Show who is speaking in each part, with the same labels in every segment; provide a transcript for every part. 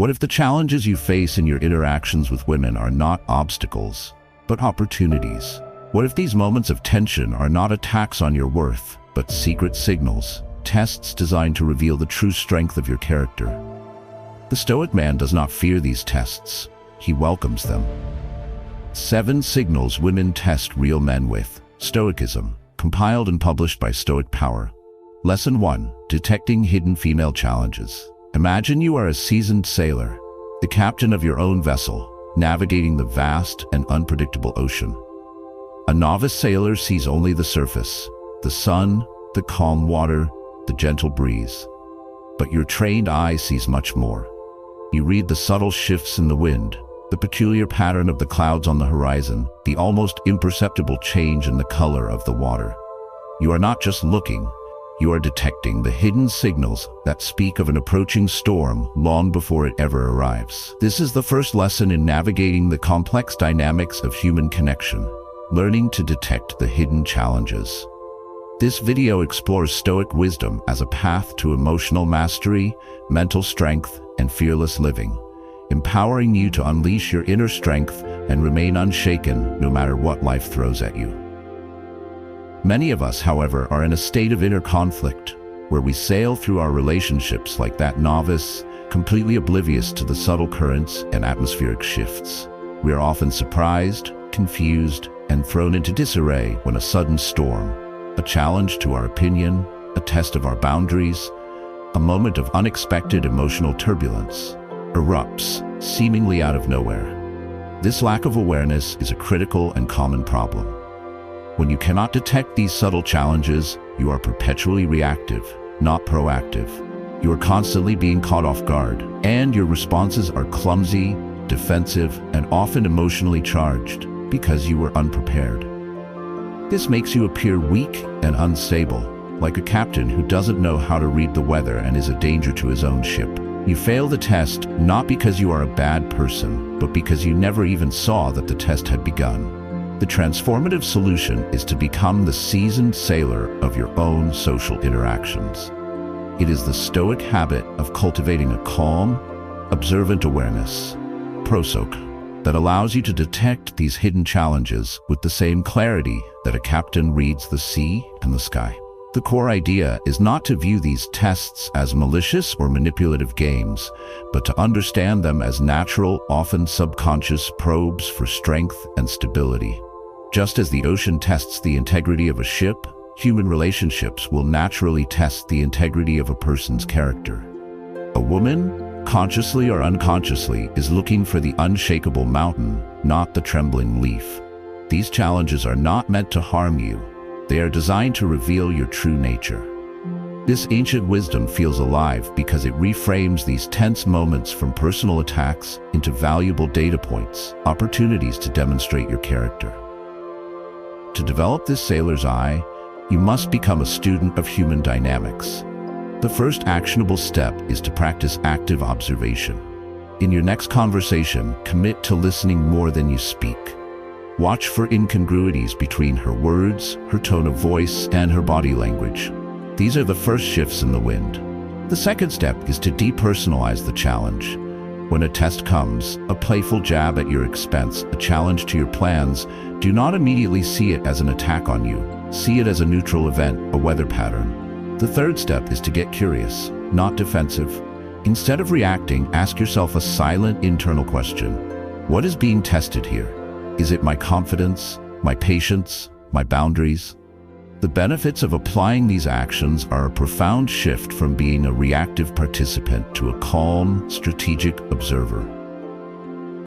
Speaker 1: What if the challenges you face in your interactions with women are not obstacles, but opportunities? What if these moments of tension are not attacks on your worth, but secret signals, tests designed to reveal the true strength of your character? The Stoic man does not fear these tests. He welcomes them. 7 signals women test real men with. Stoicism, compiled and published by Stoic Power. Lesson 1. Detecting hidden female challenges. Imagine you are a seasoned sailor, the captain of your own vessel, navigating the vast and unpredictable ocean. A novice sailor sees only the surface, the sun, the calm water, the gentle breeze. But your trained eye sees much more. You read the subtle shifts in the wind, the peculiar pattern of the clouds on the horizon, the almost imperceptible change in the color of the water. You are not just looking, you are detecting the hidden signals that speak of an approaching storm long before it ever arrives. This is the first lesson in navigating the complex dynamics of human connection, learning to detect the hidden challenges. This video explores Stoic wisdom as a path to emotional mastery, mental strength, and fearless living, empowering you to unleash your inner strength and remain unshaken no matter what life throws at you. Many of us, however, are in a state of inner conflict, where we sail through our relationships like that novice, completely oblivious to the subtle currents and atmospheric shifts. We are often surprised, confused, and thrown into disarray when a sudden storm, a challenge to our opinion, a test of our boundaries, a moment of unexpected emotional turbulence, erupts, seemingly out of nowhere. This lack of awareness is a critical and common problem. When you cannot detect these subtle challenges, you are perpetually reactive, not proactive. You are constantly being caught off guard, and your responses are clumsy, defensive, and often emotionally charged because you were unprepared. This makes you appear weak and unstable, like a captain who doesn't know how to read the weather and is a danger to his own ship. You fail the test not because you are a bad person, but because you never even saw that the test had begun. The transformative solution is to become the seasoned sailor of your own social interactions. It is the Stoic habit of cultivating a calm, observant awareness, prosok, that allows you to detect these hidden challenges with the same clarity that a captain reads the sea and the sky. The core idea is not to view these tests as malicious or manipulative games, but to understand them as natural, often subconscious probes for strength and stability. Just as the ocean tests the integrity of a ship, human relationships will naturally test the integrity of a person's character. A woman, consciously or unconsciously, is looking for the unshakable mountain, not the trembling leaf. These challenges are not meant to harm you. They are designed to reveal your true nature. This ancient wisdom feels alive because it reframes these tense moments from personal attacks into valuable data points, opportunities to demonstrate your character. To develop this sailor's eye, you must become a student of human dynamics. The first actionable step is to practice active observation. In your next conversation, commit to listening more than you speak. Watch for incongruities between her words, her tone of voice, and her body language. These are the first shifts in the wind. The second step is to depersonalize the challenge. When a test comes, a playful jab at your expense, a challenge to your plans, do not immediately see it as an attack on you. See it as a neutral event, a weather pattern. The third step is to get curious, not defensive. Instead of reacting, ask yourself a silent internal question. What is being tested here? Is it my confidence, my patience, my boundaries? The benefits of applying these actions are a profound shift from being a reactive participant to a calm, strategic observer.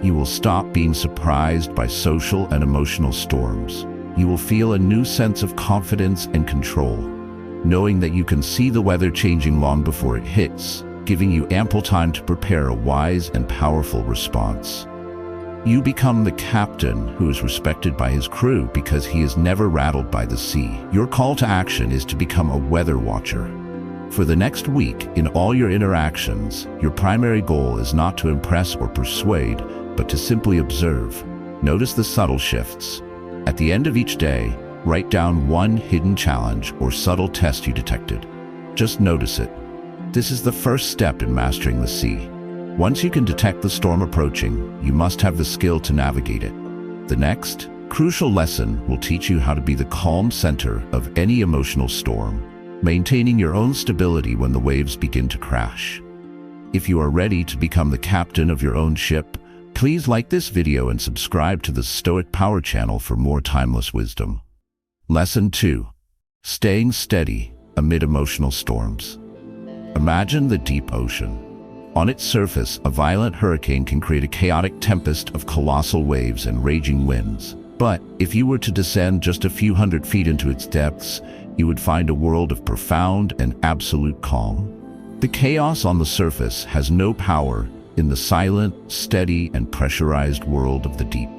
Speaker 1: You will stop being surprised by social and emotional storms. You will feel a new sense of confidence and control, knowing that you can see the weather changing long before it hits, giving you ample time to prepare a wise and powerful response. You become the captain who is respected by his crew because he is never rattled by the sea. Your call to action is to become a weather watcher. For the next week, in all your interactions, your primary goal is not to impress or persuade, but to simply observe. Notice the subtle shifts. At the end of each day, write down one hidden challenge or subtle test you detected. Just notice it. This is the first step in mastering the sea. Once you can detect the storm approaching, you must have the skill to navigate it. The next, crucial lesson will teach you how to be the calm center of any emotional storm, maintaining your own stability when the waves begin to crash. If you are ready to become the captain of your own ship, please like this video and subscribe to the Stoic Power channel for more timeless wisdom. Lesson 2. Staying steady amid emotional storms. Imagine the deep ocean. On its surface, a violent hurricane can create a chaotic tempest of colossal waves and raging winds. But if you were to descend just a few hundred feet into its depths, you would find a world of profound and absolute calm. The chaos on the surface has no power in the silent, steady, and pressurized world of the deep.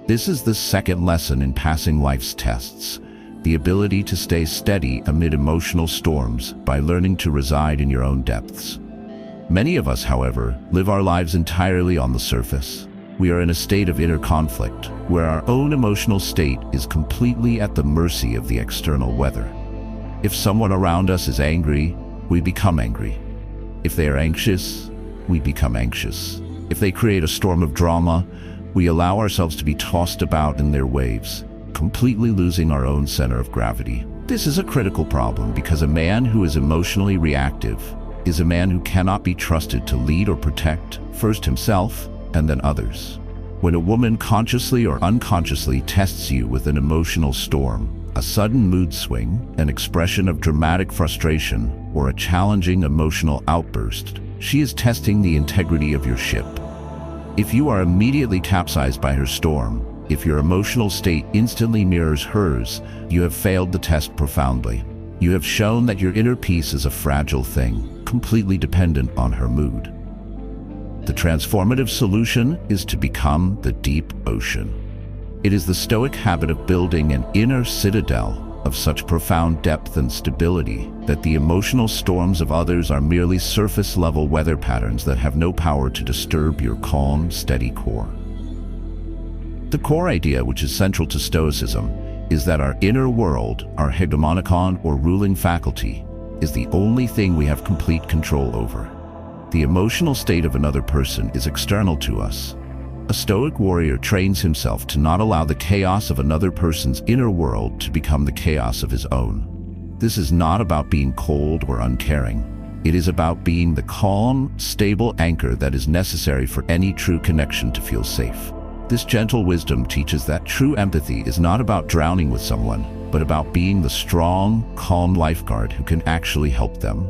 Speaker 1: This is the second lesson in passing life's tests, the ability to stay steady amid emotional storms by learning to reside in your own depths. Many of us, however, live our lives entirely on the surface. We are in a state of inner conflict, where our own emotional state is completely at the mercy of the external weather. If someone around us is angry, we become angry. If they are anxious, we become anxious. If they create a storm of drama, we allow ourselves to be tossed about in their waves, completely losing our own center of gravity. This is a critical problem because a man who is emotionally reactive is a man who cannot be trusted to lead or protect, first himself and then others. When a woman consciously or unconsciously tests you with an emotional storm, a sudden mood swing, an expression of dramatic frustration, or a challenging emotional outburst, she is testing the integrity of your ship. If you are immediately capsized by her storm, if your emotional state instantly mirrors hers, you have failed the test profoundly. You have shown that your inner peace is a fragile thing, completely dependent on her mood. The transformative solution is to become the deep ocean. It is the Stoic habit of building an inner citadel of such profound depth and stability that the emotional storms of others are merely surface-level weather patterns that have no power to disturb your calm, steady core. The core idea, which is central to Stoicism, is that our inner world, our hegemonikon or ruling faculty, is the only thing we have complete control over. The emotional state of another person is external to us. A Stoic warrior trains himself to not allow the chaos of another person's inner world to become the chaos of his own. This is not about being cold or uncaring. It is about being the calm, stable anchor that is necessary for any true connection to feel safe. This gentle wisdom teaches that true empathy is not about drowning with someone, but about being the strong, calm lifeguard who can actually help them.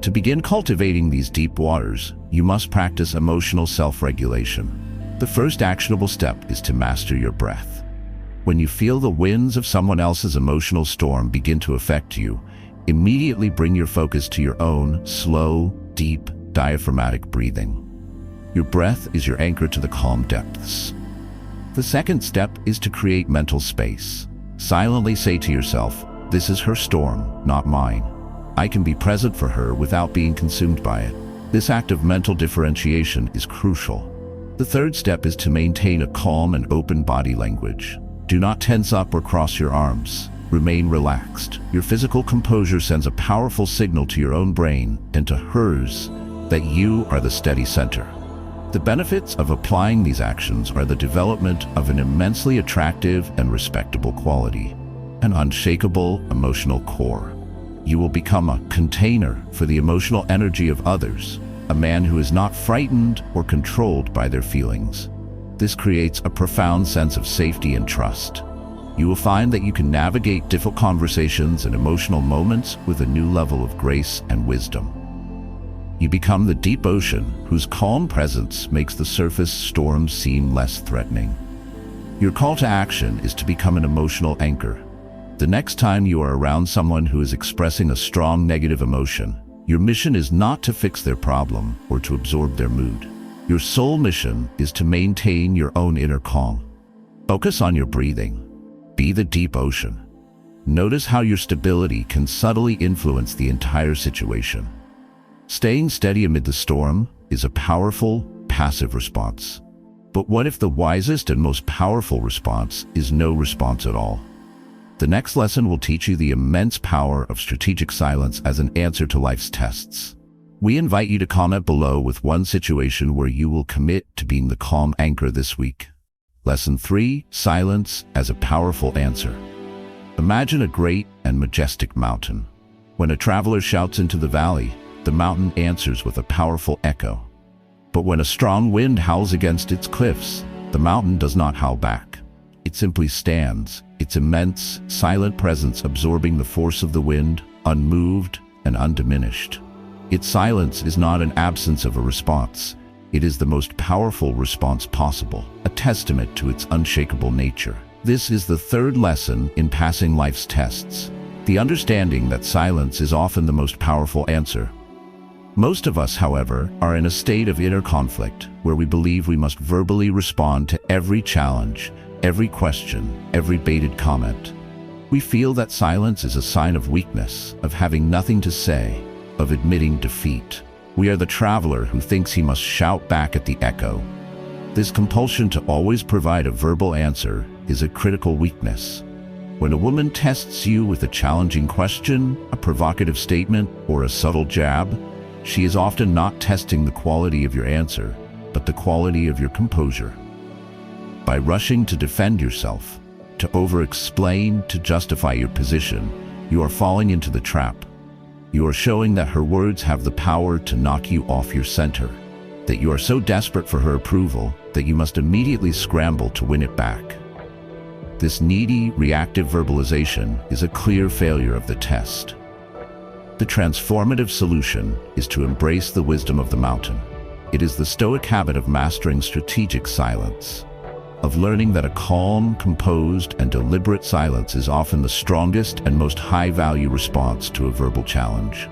Speaker 1: To begin cultivating these deep waters, you must practice emotional self-regulation. The first actionable step is to master your breath. When you feel the winds of someone else's emotional storm begin to affect you, immediately bring your focus to your own slow, deep, diaphragmatic breathing. Your breath is your anchor to the calm depths. The second step is to create mental space. Silently say to yourself, "This is her storm, not mine. I can be present for her without being consumed by it." This act of mental differentiation is crucial. The third step is to maintain a calm and open body language. Do not tense up or cross your arms. Remain relaxed. Your physical composure sends a powerful signal to your own brain and to hers that you are the steady center. The benefits of applying these actions are the development of an immensely attractive and respectable quality, an unshakable emotional core. You will become a container for the emotional energy of others, a man who is not frightened or controlled by their feelings. This creates a profound sense of safety and trust. You will find that you can navigate difficult conversations and emotional moments with a new level of grace and wisdom. You become the deep ocean whose calm presence makes the surface storms seem less threatening. Your call to action is to become an emotional anchor. The next time you are around someone who is expressing a strong negative emotion, your mission is not to fix their problem or to absorb their mood. Your sole mission is to maintain your own inner calm. Focus on your breathing. Be the deep ocean. Notice how your stability can subtly influence the entire situation. Staying steady amid the storm is a powerful, passive response. But what if the wisest and most powerful response is no response at all? The next lesson will teach you the immense power of strategic silence as an answer to life's tests. We invite you to comment below with one situation where you will commit to being the calm anchor this week. Lesson 3. Silence as a powerful answer. Imagine a great and majestic mountain. When a traveler shouts into the valley, the mountain answers with a powerful echo. But when a strong wind howls against its cliffs, the mountain does not howl back. It simply stands, its immense, silent presence absorbing the force of the wind, unmoved and undiminished. Its silence is not an absence of a response. It is the most powerful response possible, a testament to its unshakable nature. This is the third lesson in passing life's tests, the understanding that silence is often the most powerful answer. Most of us, however, are in a state of inner conflict where we believe we must verbally respond to every challenge, every question, every baited comment. We feel that silence is a sign of weakness, of having nothing to say, of admitting defeat. We are the traveler who thinks he must shout back at the echo. This compulsion to always provide a verbal answer is a critical weakness. When a woman tests you with a challenging question, a provocative statement, or a subtle jab, she is often not testing the quality of your answer, but the quality of your composure. By rushing to defend yourself, to over-explain, to justify your position, you are falling into the trap. You are showing that her words have the power to knock you off your center, that you are so desperate for her approval that you must immediately scramble to win it back. This needy, reactive verbalization is a clear failure of the test. The transformative solution is to embrace the wisdom of the mountain. It is the Stoic habit of mastering strategic silence, of learning that a calm, composed, and deliberate silence is often the strongest and most high-value response to a verbal challenge.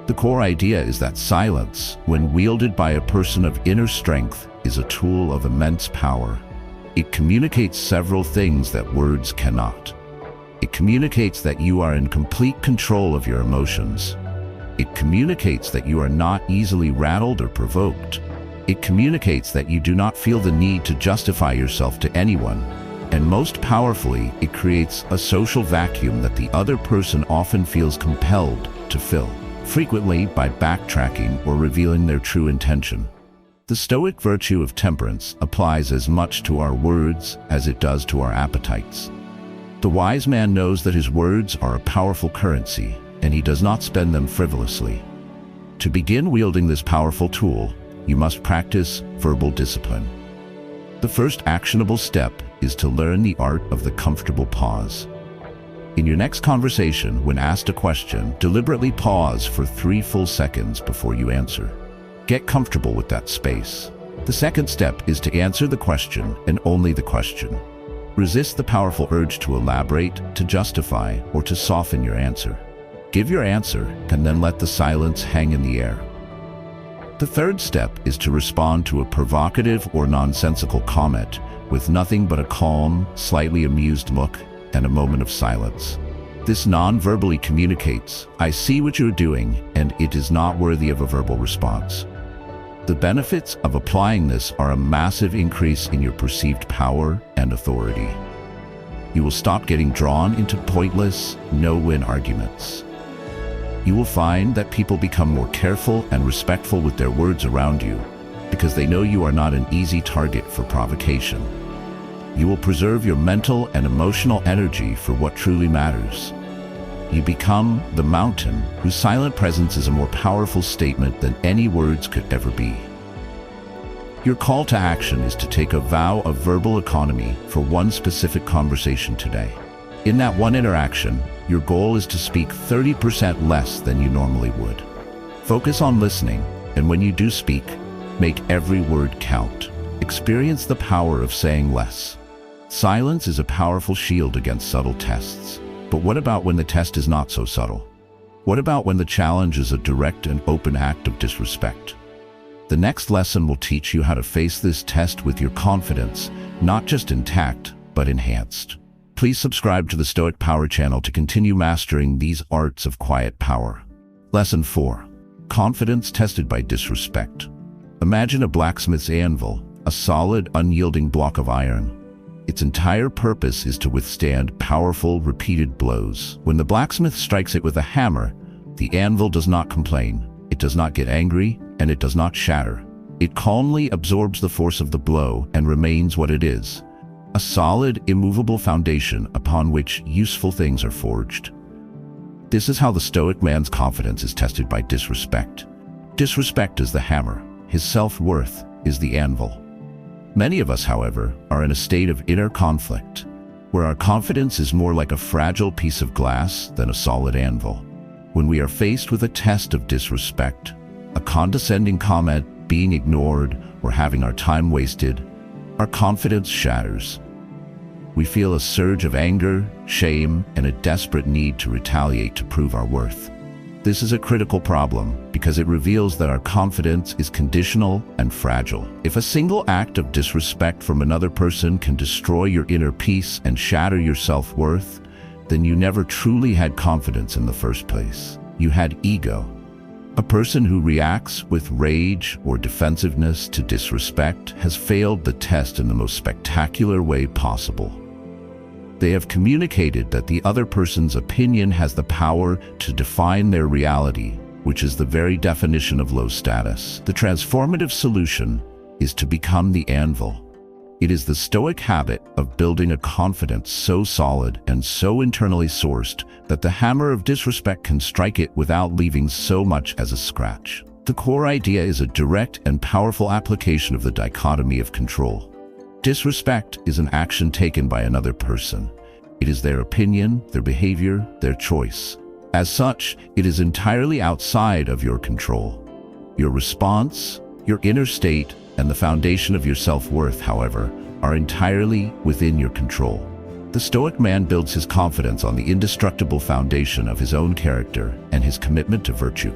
Speaker 1: The core idea is that silence, when wielded by a person of inner strength, is a tool of immense power. It communicates several things that words cannot. It communicates that you are in complete control of your emotions. It communicates that you are not easily rattled or provoked. It communicates that you do not feel the need to justify yourself to anyone. And most powerfully, it creates a social vacuum that the other person often feels compelled to fill, frequently by backtracking or revealing their true intention. The Stoic virtue of temperance applies as much to our words as it does to our appetites. The wise man knows that his words are a powerful currency, and he does not spend them frivolously. To begin wielding this powerful tool, you must practice verbal discipline. The first actionable step is to learn the art of the comfortable pause. In your next conversation, when asked a question, deliberately pause for 3 full seconds before you answer. Get comfortable with that space. The second step is to answer the question and only the question. Resist the powerful urge to elaborate, to justify, or to soften your answer. Give your answer and then let the silence hang in the air. The third step is to respond to a provocative or nonsensical comment with nothing but a calm, slightly amused look and a moment of silence. This non-verbally communicates, "I see what you're doing, and it is not worthy of a verbal response." The benefits of applying this are a massive increase in your perceived power and authority. You will stop getting drawn into pointless, no-win arguments. You will find that people become more careful and respectful with their words around you because they know you are not an easy target for provocation. You will preserve your mental and emotional energy for what truly matters. You become the mountain whose silent presence is a more powerful statement than any words could ever be. Your call to action is to take a vow of verbal economy for one specific conversation today. In that one interaction, your goal is to speak 30% less than you normally would. Focus on listening, and when you do speak, make every word count. Experience the power of saying less. Silence is a powerful shield against subtle tests. But what about when the test is not so subtle? What about when the challenge is a direct and open act of disrespect? The next lesson will teach you how to face this test with your confidence, not just intact, but enhanced. Please subscribe to the Stoic Power channel to continue mastering these arts of quiet power. Lesson 4. Confidence tested by disrespect. Imagine a blacksmith's anvil, a solid, unyielding block of iron. Its entire purpose is to withstand powerful, repeated blows. When the blacksmith strikes it with a hammer, the anvil does not complain. It does not get angry, and it does not shatter. It calmly absorbs the force of the blow and remains what it is, a solid, immovable foundation upon which useful things are forged. This is how the Stoic man's confidence is tested by disrespect. Disrespect is the hammer. His self-worth is the anvil. Many of us, however, are in a state of inner conflict, where our confidence is more like a fragile piece of glass than a solid anvil. When we are faced with a test of disrespect, a condescending comment, being ignored, or having our time wasted, our confidence shatters. We feel a surge of anger, shame, and a desperate need to retaliate to prove our worth. This is a critical problem because it reveals that our confidence is conditional and fragile. If a single act of disrespect from another person can destroy your inner peace and shatter your self-worth, then you never truly had confidence in the first place. You had ego. A person who reacts with rage or defensiveness to disrespect has failed the test in the most spectacular way possible. They have communicated that the other person's opinion has the power to define their reality, which is the very definition of low status. The transformative solution is to become the anvil. It is the Stoic habit of building a confidence so solid and so internally sourced that the hammer of disrespect can strike it without leaving so much as a scratch. The core idea is a direct and powerful application of the dichotomy of control. Disrespect is an action taken by another person. It is their opinion, their behavior, their choice. As such, it is entirely outside of your control. Your response, your inner state, and the foundation of your self-worth, however, are entirely within your control. The Stoic man builds his confidence on the indestructible foundation of his own character and his commitment to virtue.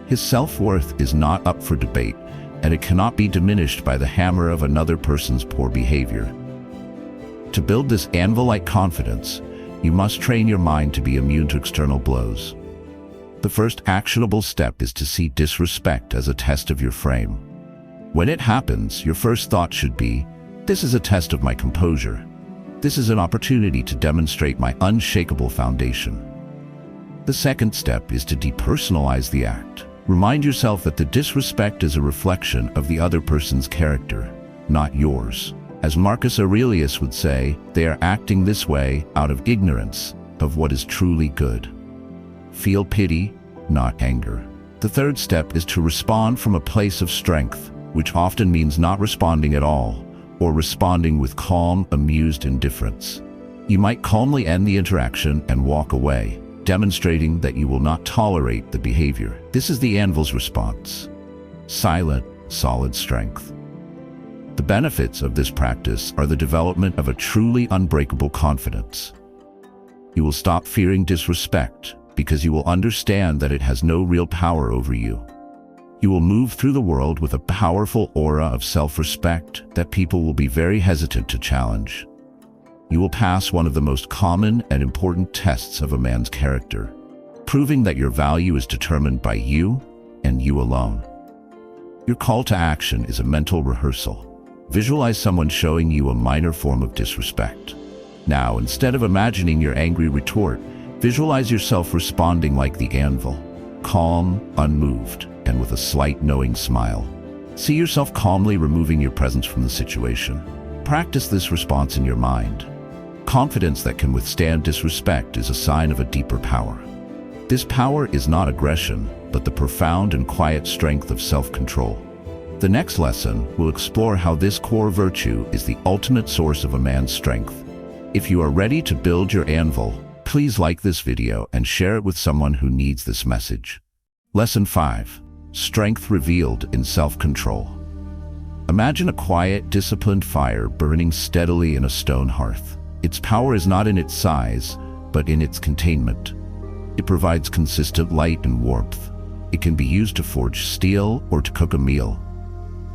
Speaker 1: His self-worth is not up for debate, and it cannot be diminished by the hammer of another person's poor behavior. To build this anvil-like confidence, you must train your mind to be immune to external blows. The first actionable step is to see disrespect as a test of your frame. When it happens, your first thought should be, "This is a test of my composure. This is an opportunity to demonstrate my unshakable foundation." The second step is to depersonalize the act. Remind yourself that the disrespect is a reflection of the other person's character, not yours. As Marcus Aurelius would say, they are acting this way out of ignorance of what is truly good. Feel pity, not anger. The third step is to respond from a place of strength, which often means not responding at all, or responding with calm, amused indifference. You might calmly end the interaction and walk away, demonstrating that you will not tolerate the behavior. This is the anvil's response. Silent, solid strength. The benefits of this practice are the development of a truly unbreakable confidence. You will stop fearing disrespect because you will understand that it has no real power over you. You will move through the world with a powerful aura of self-respect that people will be very hesitant to challenge. You will pass one of the most common and important tests of a man's character, proving that your value is determined by you and you alone. Your call to action is a mental rehearsal. Visualize someone showing you a minor form of disrespect. Now, instead of imagining your angry retort, visualize yourself responding like the anvil, calm, unmoved, and with a slight knowing smile. See yourself calmly removing your presence from the situation. Practice this response in your mind. Confidence that can withstand disrespect is a sign of a deeper power. This power is not aggression, but the profound and quiet strength of self-control. The next lesson will explore how this core virtue is the ultimate source of a man's strength. If you are ready to build your anvil, please like this video and share it with someone who needs this message. Lesson 5. Strength revealed in self-control. Imagine a quiet, disciplined fire burning steadily in a stone hearth. Its power is not in its size, but in its containment. It provides consistent light and warmth. It can be used to forge steel or to cook a meal.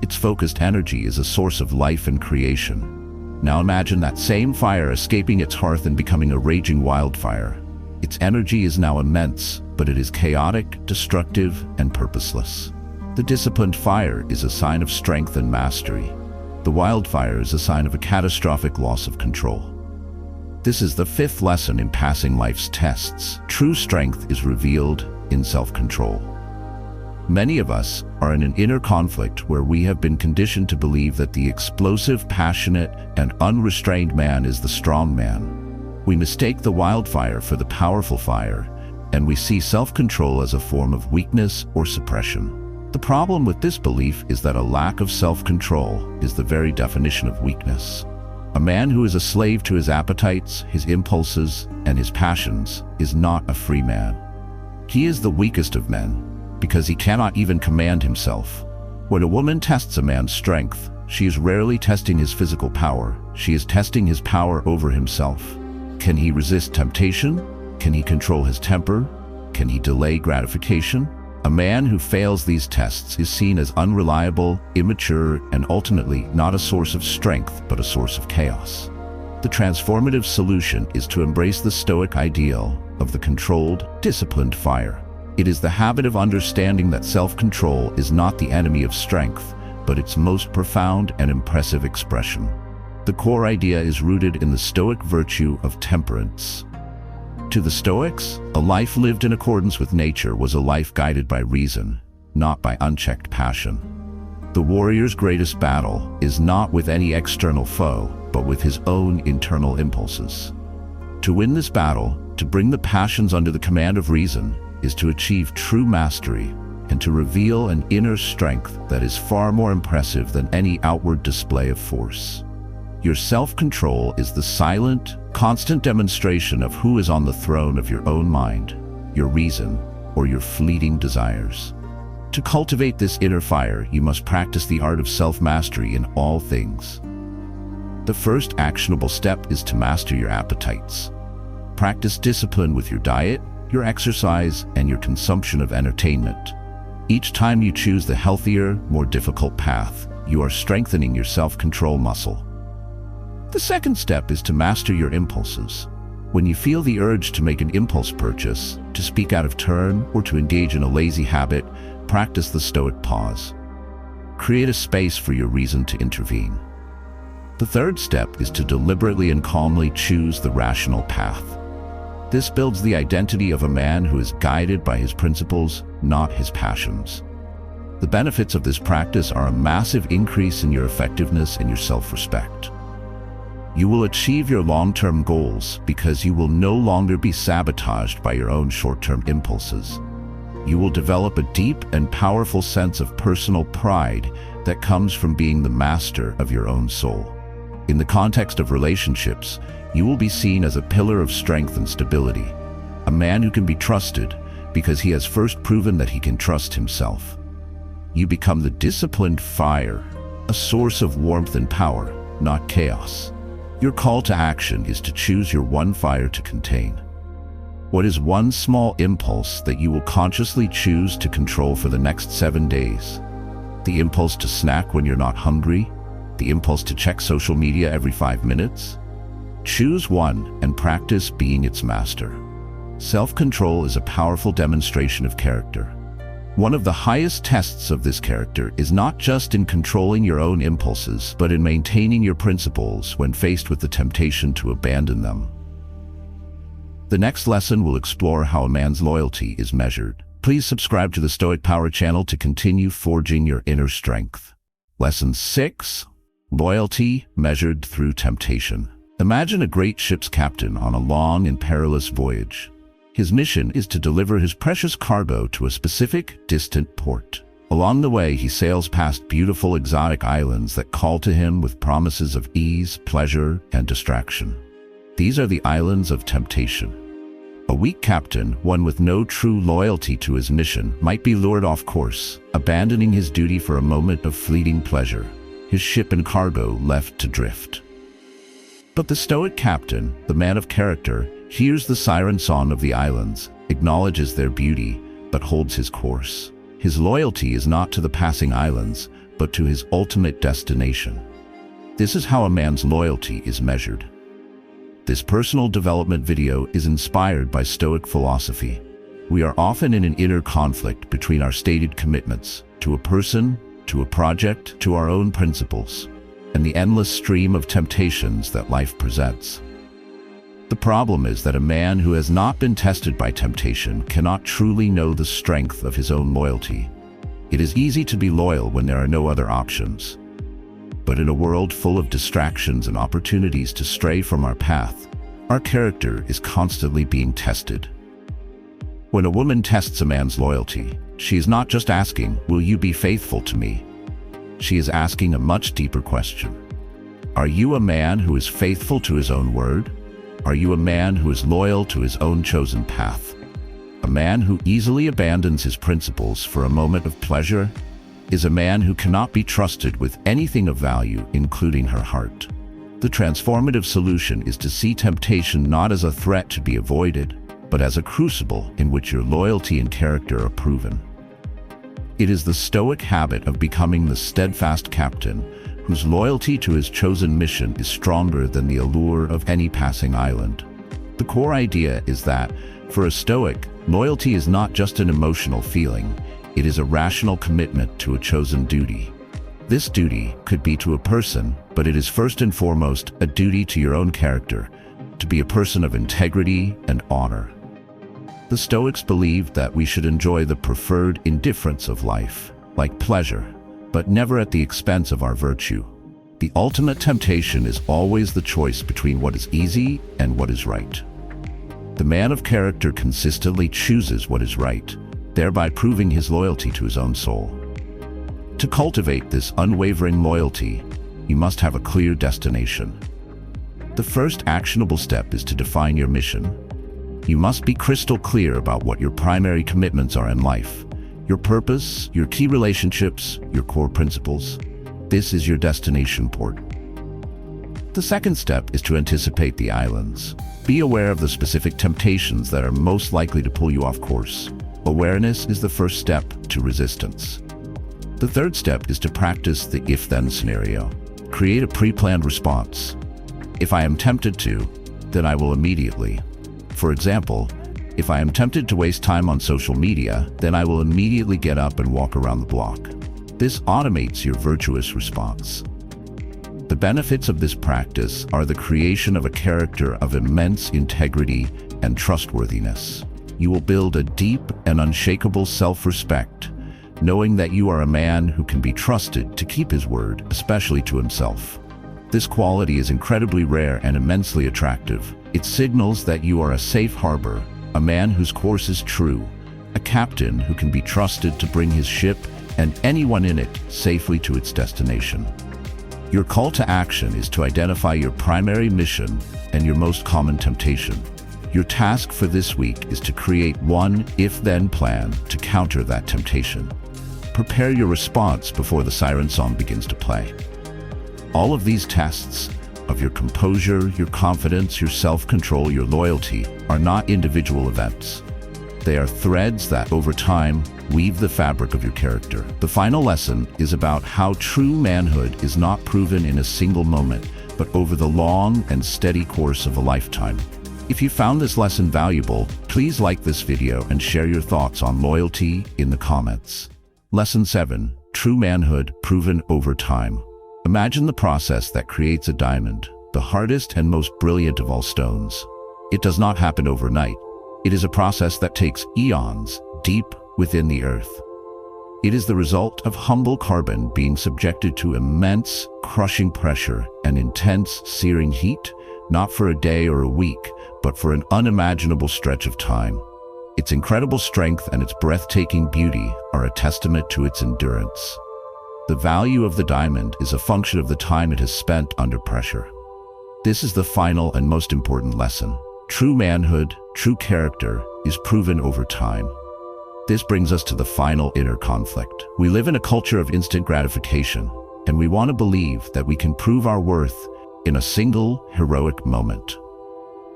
Speaker 1: Its focused energy is a source of life and creation. Now imagine that same fire escaping its hearth and becoming a raging wildfire. Its energy is now immense, but it is chaotic, destructive, and purposeless. The disciplined fire is a sign of strength and mastery. The wildfire is a sign of a catastrophic loss of control. This is the fifth lesson in passing life's tests. True strength is revealed in self-control. Many of us are in an inner conflict where we have been conditioned to believe that the explosive, passionate, and unrestrained man is the strong man. We mistake the wildfire for the powerful fire, and we see self-control as a form of weakness or suppression. The problem with this belief is that a lack of self-control is the very definition of weakness. A man who is a slave to his appetites, his impulses, and his passions is not a free man. He is the weakest of men, because he cannot even command himself. When a woman tests a man's strength, she is rarely testing his physical power. She is testing his power over himself. Can he resist temptation? Can he control his temper? Can he delay gratification? A man who fails these tests is seen as unreliable, immature, and ultimately not a source of strength, but a source of chaos. The transformative solution is to embrace the Stoic ideal of the controlled, disciplined fire. It is the habit of understanding that self-control is not the enemy of strength, but its most profound and impressive expression. The core idea is rooted in the Stoic virtue of temperance. To the Stoics, a life lived in accordance with nature was a life guided by reason, not by unchecked passion. The warrior's greatest battle is not with any external foe, but with his own internal impulses. To win this battle, to bring the passions under the command of reason, is to achieve true mastery and to reveal an inner strength that is far more impressive than any outward display of force. Your self-control is the silent, constant demonstration of who is on the throne of your own mind, your reason, or your fleeting desires. To cultivate this inner fire, you must practice the art of self-mastery in all things. The first actionable step is to master your appetites. Practice discipline with your diet, your exercise, and your consumption of entertainment. Each time you choose the healthier, more difficult path, you are strengthening your self-control muscle. The second step is to master your impulses. When you feel the urge to make an impulse purchase, to speak out of turn, or to engage in a lazy habit, practice the Stoic pause. Create a space for your reason to intervene. The third step is to deliberately and calmly choose the rational path. This builds the identity of a man who is guided by his principles, not his passions. The benefits of this practice are a massive increase in your effectiveness and your self-respect. You will achieve your long-term goals because you will no longer be sabotaged by your own short-term impulses. You will develop a deep and powerful sense of personal pride that comes from being the master of your own soul. In the context of relationships, you will be seen as a pillar of strength and stability, a man who can be trusted because he has first proven that he can trust himself. You become the disciplined fire, a source of warmth and power, not chaos. Your call to action is to choose your one fire to contain. What is one small impulse that you will consciously choose to control for the next 7 days? The impulse to snack when you're not hungry? The impulse to check social media every 5 minutes? Choose one and practice being its master. Self-control is a powerful demonstration of character. One of the highest tests of this character is not just in controlling your own impulses, but in maintaining your principles when faced with the temptation to abandon them. The next lesson will explore how a man's loyalty is measured. Please subscribe to the Stoic Power channel to continue forging your inner strength. Lesson 6. Loyalty measured through temptation. Imagine a great ship's captain on a long and perilous voyage. His mission is to deliver his precious cargo to a specific, distant port. Along the way, he sails past beautiful exotic islands that call to him with promises of ease, pleasure, and distraction. These are the islands of temptation. A weak captain, one with no true loyalty to his mission, might be lured off course, abandoning his duty for a moment of fleeting pleasure, his ship and cargo left to drift. But the Stoic captain, the man of character, hears the siren song of the islands, acknowledges their beauty, but holds his course. His loyalty is not to the passing islands, but to his ultimate destination. This is how a man's loyalty is measured. This personal development video is inspired by Stoic philosophy. We are often in an inner conflict between our stated commitments to a person, to a project, to our own principles, and the endless stream of temptations that life presents. The problem is that a man who has not been tested by temptation cannot truly know the strength of his own loyalty. It is easy to be loyal when there are no other options. But in a world full of distractions and opportunities to stray from our path, our character is constantly being tested. When a woman tests a man's loyalty, she is not just asking, "Will you be faithful to me?" She is asking a much deeper question. Are you a man who is faithful to his own word? Are you a man who is loyal to his own chosen path? A man who easily abandons his principles for a moment of pleasure is a man who cannot be trusted with anything of value, including her heart. The transformative solution is to see temptation not as a threat to be avoided, but as a crucible in which your loyalty and character are proven. It is the Stoic habit of becoming the steadfast captain whose loyalty to his chosen mission is stronger than the allure of any passing island. The core idea is that, for a Stoic, loyalty is not just an emotional feeling, it is a rational commitment to a chosen duty. This duty could be to a person, but it is first and foremost a duty to your own character, to be a person of integrity and honor. The Stoics believed that we should enjoy the preferred indifference of life, like pleasure, but never at the expense of our virtue. The ultimate temptation is always the choice between what is easy and what is right. The man of character consistently chooses what is right, thereby proving his loyalty to his own soul. To cultivate this unwavering loyalty, you must have a clear destination. The first actionable step is to define your mission. You must be crystal clear about what your primary commitments are in life, your purpose, your key relationships, your core principles. This is your destination port. The second step is to anticipate the islands. Be aware of the specific temptations that are most likely to pull you off course. Awareness is the first step to resistance. The third step is to practice the if-then scenario. Create a pre-planned response. If I am tempted to, then I will immediately. For example, if I am tempted to waste time on social media, then I will immediately get up and walk around the block. This automates your virtuous response. The benefits of this practice are the creation of a character of immense integrity and trustworthiness. You will build a deep and unshakable self-respect, knowing that you are a man who can be trusted to keep his word, especially to himself. This quality is incredibly rare and immensely attractive. It signals that you are a safe harbor, a man whose course is true, a captain who can be trusted to bring his ship and anyone in it safely to its destination. Your call to action is to identify your primary mission and your most common temptation. Your task for this week is to create one if-then plan to counter that temptation. Prepare your response before the siren song begins to play. All of these tests of your composure, your confidence, your self-control, your loyalty are not individual events. They are threads that, over time, weave the fabric of your character. The final lesson is about how true manhood is not proven in a single moment, but over the long and steady course of a lifetime. If you found this lesson valuable, please like this video and share your thoughts on loyalty in the comments. Lesson 7. True manhood proven over time. Imagine the process that creates a diamond, the hardest and most brilliant of all stones. It does not happen overnight. It is a process that takes eons deep within the earth. It is the result of humble carbon being subjected to immense, crushing pressure and intense, searing heat, not for a day or a week, but for an unimaginable stretch of time. Its incredible strength and its breathtaking beauty are a testament to its endurance. The value of the diamond is a function of the time it has spent under pressure. This is the final and most important lesson. True manhood, true character, is proven over time. This brings us to the final inner conflict. We live in a culture of instant gratification, and we want to believe that we can prove our worth in a single, heroic moment.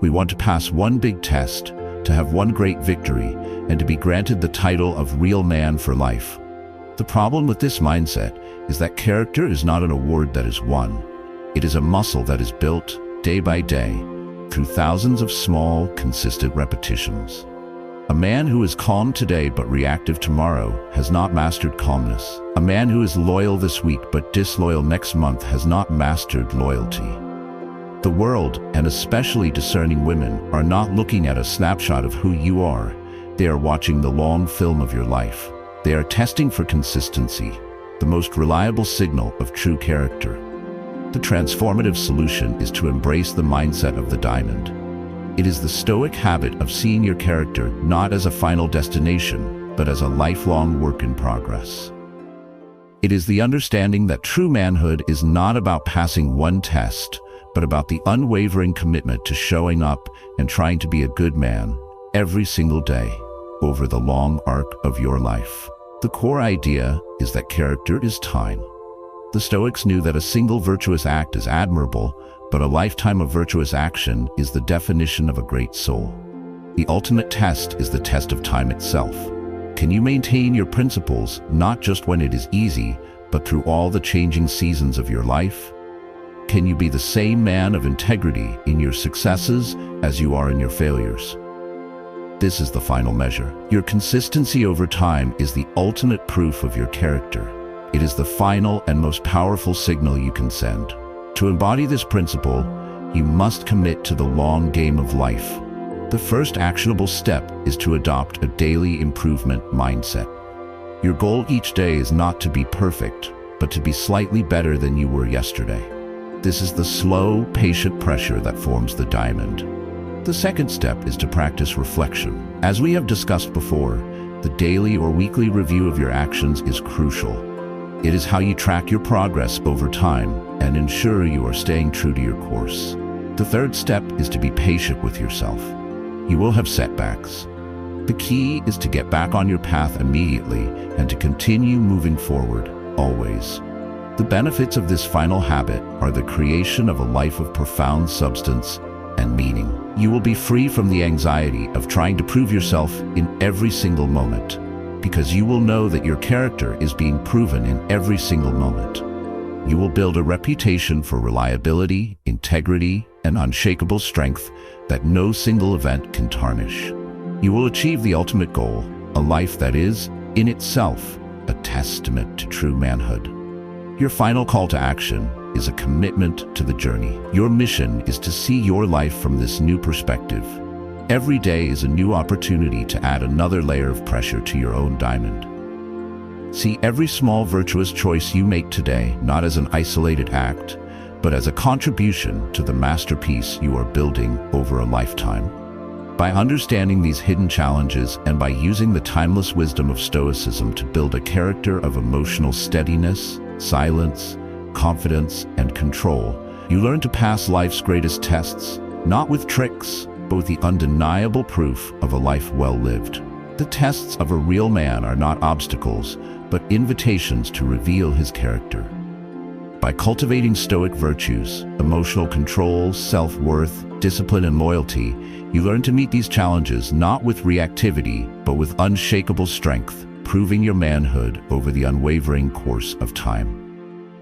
Speaker 1: We want to pass one big test, to have one great victory, and to be granted the title of real man for life. The problem with this mindset is that character is not an award that is won. It is a muscle that is built, day by day, through thousands of small, consistent repetitions. A man who is calm today but reactive tomorrow has not mastered calmness. A man who is loyal this week but disloyal next month has not mastered loyalty. The world, and especially discerning women, are not looking at a snapshot of who you are. They are watching the long film of your life. They are testing for consistency, the most reliable signal of true character. The transformative solution is to embrace the mindset of the diamond. It is the Stoic habit of seeing your character not as a final destination, but as a lifelong work in progress. It is the understanding that true manhood is not about passing one test, but about the unwavering commitment to showing up and trying to be a good man every single day over the long arc of your life. The core idea is that character is time. The Stoics knew that a single virtuous act is admirable, but a lifetime of virtuous action is the definition of a great soul. The ultimate test is the test of time itself. Can you maintain your principles not just when it is easy, but through all the changing seasons of your life? Can you be the same man of integrity in your successes as you are in your failures? This is the final measure. Your consistency over time is the ultimate proof of your character. It is the final and most powerful signal you can send. To embody this principle, you must commit to the long game of life. The first actionable step is to adopt a daily improvement mindset. Your goal each day is not to be perfect, but to be slightly better than you were yesterday. This is the slow, patient pressure that forms the diamond. The second step is to practice reflection. As we have discussed before, the daily or weekly review of your actions is crucial. It is how you track your progress over time and ensure you are staying true to your course. The third step is to be patient with yourself. You will have setbacks. The key is to get back on your path immediately and to continue moving forward, always. The benefits of this final habit are the creation of a life of profound substance and meaning. You will be free from the anxiety of trying to prove yourself in every single moment, because you will know that your character is being proven in every single moment. You will build a reputation for reliability, integrity, and unshakable strength that no single event can tarnish. You will achieve the ultimate goal, a life that is, in itself, a testament to true manhood. Your final call to action is a commitment to the journey. Your mission is to see your life from this new perspective. Every day is a new opportunity to add another layer of pressure to your own diamond. See every small virtuous choice you make today not as an isolated act, but as a contribution to the masterpiece you are building over a lifetime. By understanding these hidden challenges and by using the timeless wisdom of Stoicism to build a character of emotional steadiness, silence, confidence, and control, you learn to pass life's greatest tests, not with tricks, but with the undeniable proof of a life well lived. The tests of a real man are not obstacles, but invitations to reveal his character. By cultivating Stoic virtues, emotional control, self-worth, discipline, and loyalty, you learn to meet these challenges not with reactivity, but with unshakable strength, proving your manhood over the unwavering course of time.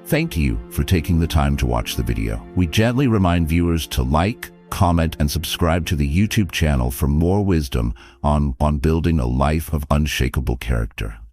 Speaker 1: Thank you for taking the time to watch the video. We gently remind viewers to like, comment, and subscribe to the YouTube channel for more wisdom on building a life of unshakable character.